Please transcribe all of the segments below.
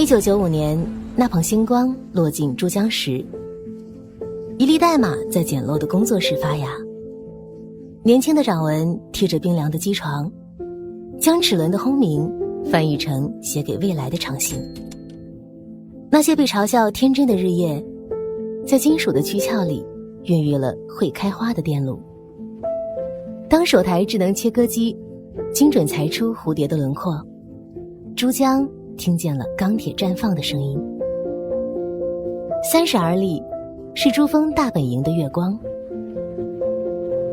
1995年，那捧星光落进珠江时，一粒代码在简陋的工作室发芽。年轻的掌纹贴着冰凉的机床，将齿轮的轰鸣翻译成写给未来的长信。那些被嘲笑天真的日夜，在金属的躯壳里孕育了会开花的电路。当首台智能切割机精准裁出蝴蝶的轮廓，珠江听见了钢铁绽放的声音。30而立是珠峰大本营的月光。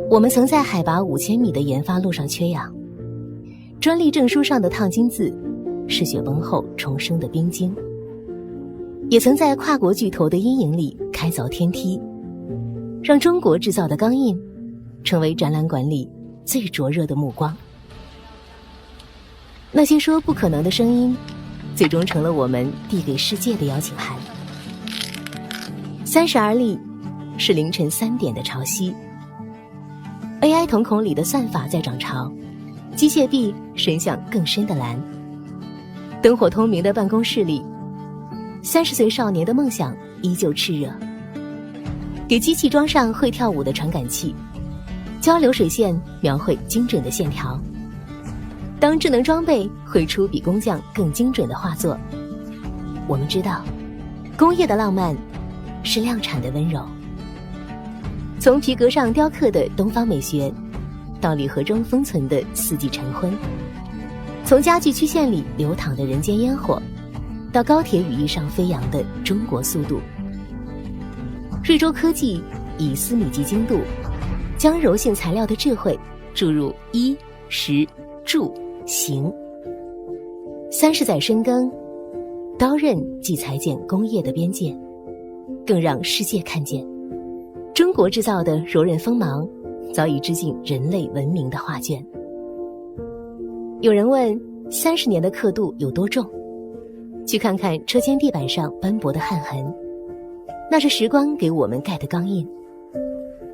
我们曾在海拔5000米的研发路上缺氧，专利证书上的烫金字是雪崩后重生的冰晶，也曾在跨国巨头的阴影里开凿天梯，让中国制造的钢印成为展览馆里最灼热的目光。那些说不可能的声音，最终成了我们递给世界的邀请函。30而立是凌晨3点的潮汐， AI 瞳孔里的算法在涨潮，机械臂伸向更深的蓝。灯火通明的办公室里，30岁少年的梦想依旧炽热。给机器装上会跳舞的传感器，教流水线描绘精准的线条。当智能装备绘出比工匠更精准的画作，我们知道，工业的浪漫是量产的温柔。从皮革上雕刻的东方美学，到礼盒中封存的四季晨昏；从家具曲线里流淌的人间烟火，到高铁羽翼上飞扬的中国速度。瑞州科技以丝米级精度，将柔性材料的智慧注入衣食住行。30载深耕，刀刃既裁剪工业的边界，更让世界看见中国制造的柔韧锋芒早已织进人类文明的画卷。有人问30年的刻度有多重？去看看车间地板上斑驳的汗痕，那是时光给我们盖的钢印；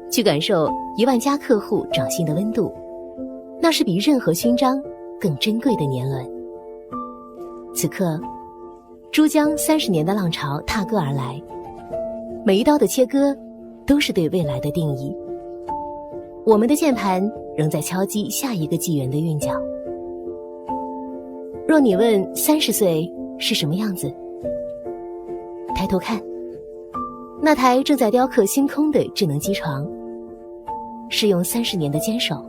去感受1万家客户掌心的温度，那是比任何勋章更珍贵的年轮。此刻，珠江30年的浪潮踏歌而来，每一刀的切割都是对未来的定义。我们的键盘仍在敲击下一个纪元的韵脚。若你问30岁是什么样子，抬头看，那台正在雕刻星空的智能机床，是用30年的坚守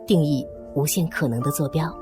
定义无限可能的坐标。